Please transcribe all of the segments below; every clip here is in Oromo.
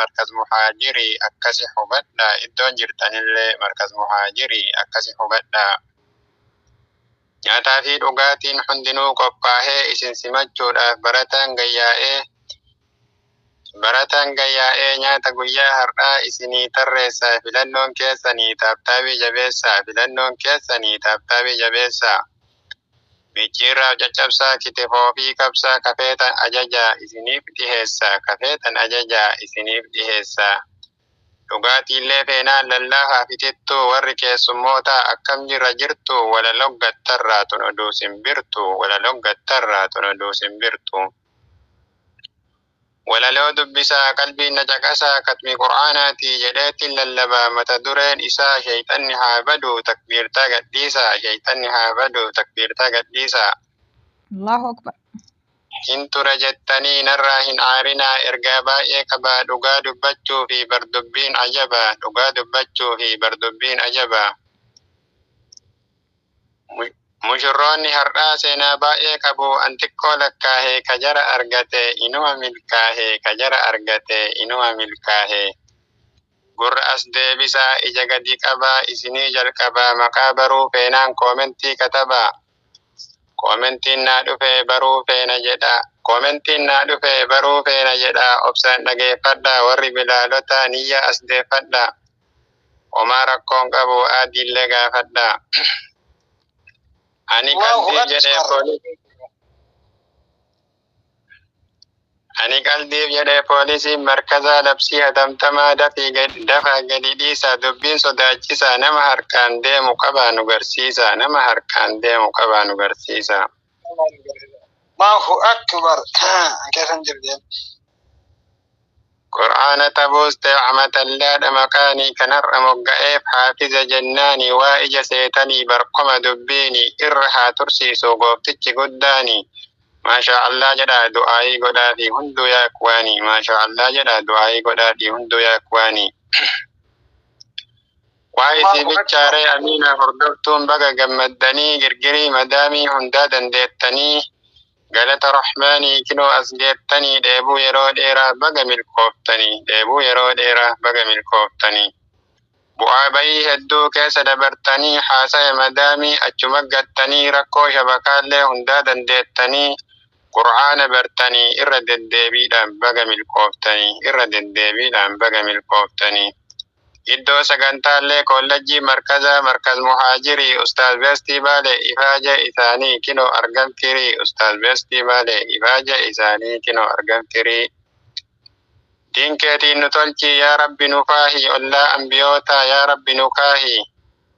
مركز مهاجري أكسي حبدا إدون جرتن اللي مركز مهاجري أكسي حبدا nyaataa fi dhugaatiin hundinuu qophaa'ee isin simachuudhaaf barataan gayyaa'ee nyaata guyyaa har'aa isinii tarreessaa filannoon keessanii taaptaabii jabeessaa micciirraa caccabsaa kitifoo fi kabsaa kafeetan ajajaa isiniif dhiheessaa dhugaatiillee feenaan lallaafaa fitittuu warri keessummoota akkam jirtu walaloggattarraa tunuduu simbirtu walaloo dubbisaa qalbiin na caqasaa katmi qur'aanaatii jedheetiin lallabaa mata dureen isaa shayxanni haa badu takbiirtaa gadhiisaa Allahu Akbar. hin ture jettanii narraa hin aarinaa ergaa baay'ee qabaa dhugaa dubbachuu fi bardubbiin ajabaa mushurroonni har'aa seenaa baay'ee qabu an xiqqoo lakkaahee kajara argate inuma milkaahee gurra as deebisaa ija gadi qabaa isinii jalqabaa maqaa baruu feenaan koomentii katabaa koomentiin naa dhufee baruu feena jedha obsaan dhageeffadhaa warri bilaalota niyya as deeffadhaa homaa rakkoon qabu aadiillee gaafadhaa ani qaldiif jedhee poolisiin markazaa labsii hatamtamaa dafaa gadi dhiisaa dubbiin sodaachisaa nama harkaan deemu qabaa nu garsiisaa Allahu Akbar. Kesan jirden. Qur'aana tabuuste amatallaadha maqaanii kanarra mogga'eef haafiza jennaanii waa ija seetanii barkoma dubbiini irra haa tursiisu gooftichi guddaanii maasha Allah jedhaa du'aayii godhaa fi hunduu yaakwaanii waa isii bichaaree amiina hordoftuun baga gammaddanii girgirii madaamii hundaa dandeettanii galata rahmaanii kinoo as geettanii dheebuu yeroo dheeraa baga milkooftanii bu'aa bayii hedduu keessa dabartanii haasa'e madaamii achuma gattanii rakkoo shabakaallee hundaa dandeettanii qur'aana bartanii irra deddeebiidhaan baga milkooftanii iddoo sagantaallee kollejjii markaz muhaajirii ustaaz Bestii Baalee ifaaja isaanii kinoo argamtirii diinkeetiin nu tolchii yaa rabbi nu kaahii ollaa ambiyootaa yaa rabbi nu kaahii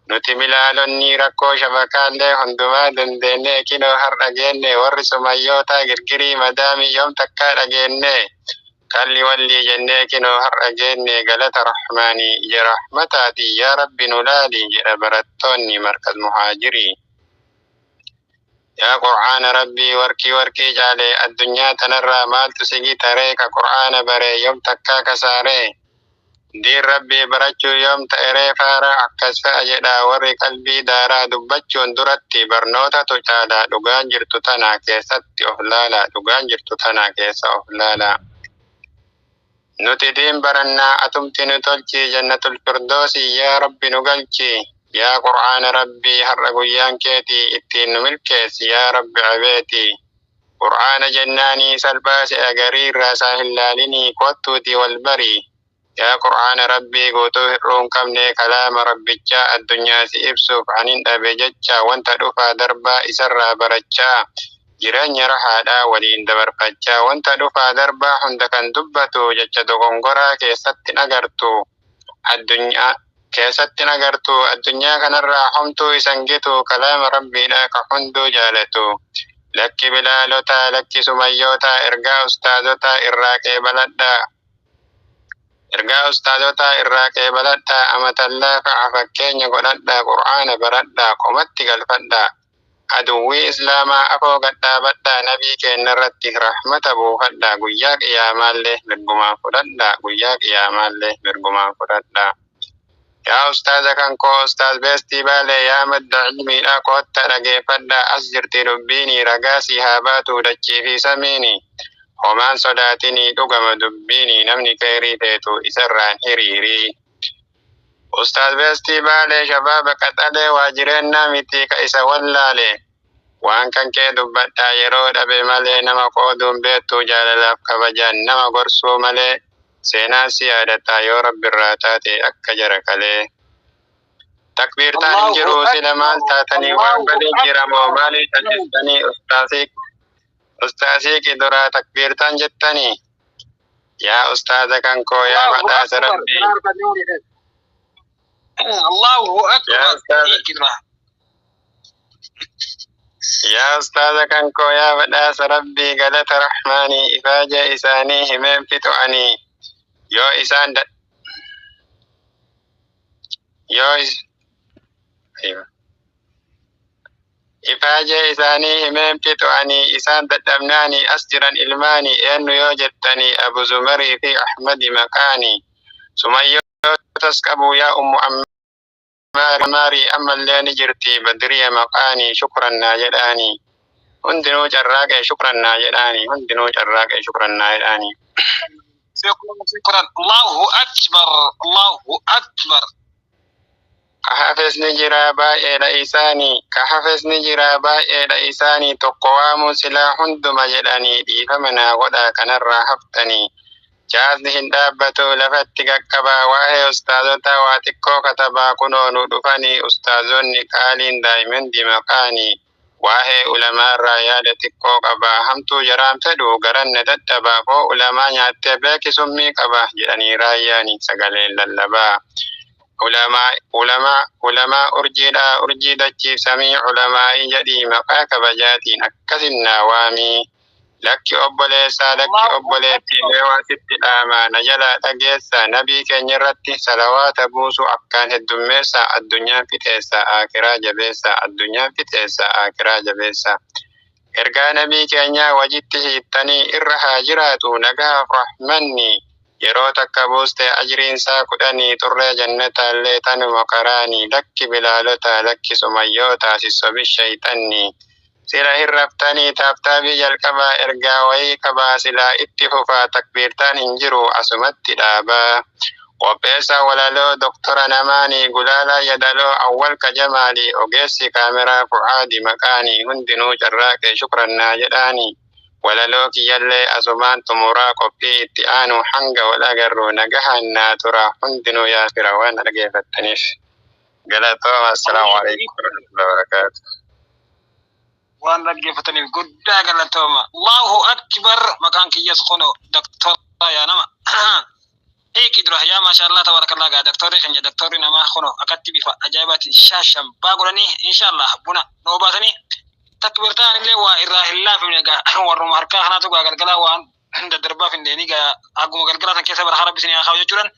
nuti bilaalonni rakkoo shabakaallee hundumaa dandeenye kinoo har'a geenne warri sumayyootaa girgirii madaamii yoom takkaa dhageenne kalli walli jennee kinoo har'a geenne galata rahmaanii ija rahmataatii yaa rabbi nu laali jedha barattoonni markaz muhaajirii yaa qur'aana rabbii warqii jaalee addunyaa tanarraa maaltu sigi taree ka qur'aana baree yoom takkaa kasaaree diin rabbii barachuu yoom ta'eree faara akkas fe'a jedhaa warri qalbii daaraa dubbachuun duratti barnootatu caalaa dhugaan jirtu tanaa keessa of laalaa nuti diin barannaa atumti nu tolchii jannatul firdoosii yaa rabbi nu galchii yaa qur'aana rabbii har'a guyyaan keetii ittiin nu milkeessi yaa rabbi abeetii qur'aana jennaanii salphaase agarii irraa saa hin laalinii kottuutii wal barii yaa qur'aana rabbii guutuu hir'uun qabnee kalaama rabbichaa addunyaa si ibsuuf anin dhabe jecha wanta dhufaa darbaa isarraa barachaa jireenya rahaadhaa waliin dabarfachaa wanta dhufaa darbaa hunda kan dubbatu jecha dogongoraa keessatti nagartu addunyaa kanarraa homtuu isan gitu kalaama rabbiidhaa ka hunduu jaalatu lakki bilaalotaa lakki sumayyootaa ergaa ustaazotaa irraa qeebaladhaa amatallaa fa'a fakkeenya godhadhaa qur'aana baradhaa qomatti galfadhaa aduwwii islaamaa afoo gadhaabadhaa nabii keenya irratti rahmata buufadhaa guyyaa qiyaamaallee mirgumaan fudhadhaa yaa ustaaza kan koo ustaaz Bestii Baalee yaa madda ilmiidhaa kootta dhageeffadhaa as jirti dubbiinii ragaa si haa baatu dachii fi samiini homaan sodaatinii dhugama dubbiinii namni khayrii teetu isarraan hiriirii. Ustaaz Beestii Baalee shabaaba qaxalee waa jireenyaa miti ka isa wallaale. Waan kan kee dubbadhaa yeroo dhabe malee nama qooduun beektuu jaalalaaf kabajaan nama gorsuu malee seenaa si yaadataa yoo rabbirraa taate akka jara kalee. Takbiirtaan hin jiru sila maal taatanii waan badee jira moo maalii callisanii ustaasii qiduraa takbiirtaan jettanii. Yaa ustaaza kan koo yaa badhaasa rabbii. Allahu akbar. Yaa ustaaza kan koo yaa badhaasa rabbii galata rahmaanii ifaaja isaanii himeen fixu'anii yoo isaan ifaaja isaanii himeen fixu'anii isaan dadhabnaanii as jiran ilmaanii eenyu yoo jettanii Abu Zumarii fi Ahmadi maqaanii Sumayyoo tasqabu yaa ummu Mari ammallee ni jirti Badriya maqaanii shukran naa jedhaanii hundinuu carraaqee shukran naa jedhaanii hundinuu carraaqee shukran naa jedhaanii. Shukran. Allahu akbar. Allahu akbar. Kahafesni jira baay'eedha isaanii tokko waamuu silaa hunduma jedhanii dhiifama naa godhaa kanarraa haftanii. Jaasni hin dhaabbatu lafatti qaqqabaa waa'ee ustaazota waa xiqqoo katabaa kunoo nu dhufanii ustaazonni qaaliin daa'imandi maqaanii waa'ee ulamaarraa yaada xiqqoo qabaa hamtuu jaraan fedhu garanna dadhabaa koo ulamaa nyaattee beeki summii qaba jedhanii raayyaanii sagaleen lallabaa. Ulamaa urjiidhaa urjii dachiif samii ulamaa'ii jedhii maqaa kabajaatiin akkasin naa waamii. Lakki obboleetti leewaa sitti dhaamaa na jalaa dhageessa nabii keenya irratti salawaata buusu akkaan heddummeessa addunyaan fixeessa akiraa jabeessa. Ergaa nabii keenyaa wajitti hiittanii irra haa jiraatu nagaaf rahmanni yeroo takka buuste ajriinsaa 10 xurree jannataallee tanuma karaanii lakki bilaalota lakki sumayyoota sissobi shayxanni. Sila hirraftanii taaftaabii jalqabaa ergaa wayii qabaa silaa itti fufaa takbiirtaan hin jiru asumatti dhaabaa. Qopheessaa walaloo doktora namaanii gulaalaa yadaloo awwal kajamaalii ogeessi kaameraa fu'aadi maqaanii hundinuu carraaqee shukran naa jedhaanii. Walaloo kiyyallee asumaan xumuraa qophii itti aanu hanga wal agarru nagahaan naa tura hundinuu yaa fira waan dhageeffattaniif. Galatooma assalaamu alaikum warahmatullahi wabarakaatuh. Waan dhaggeeffataniif guddaa galatooma. Allahu akbar. Maqaan kiyyas kuno doktora yaa nama. Qidura yaa maashaallah tabarakallah gaa doktorri namaa kuno akkatti bifa ajaa'ibaatiin shaashan baaguranii inshaallah buna noo baatanii takbirtaan illee waa irraa hin laafimne gaa warruma harkaa kanaatu gaa galgalaa waan daddarbaa findeeni gaa akkuma galgalaa san keessa bara harabbisin haa kaa'u jechuudhaan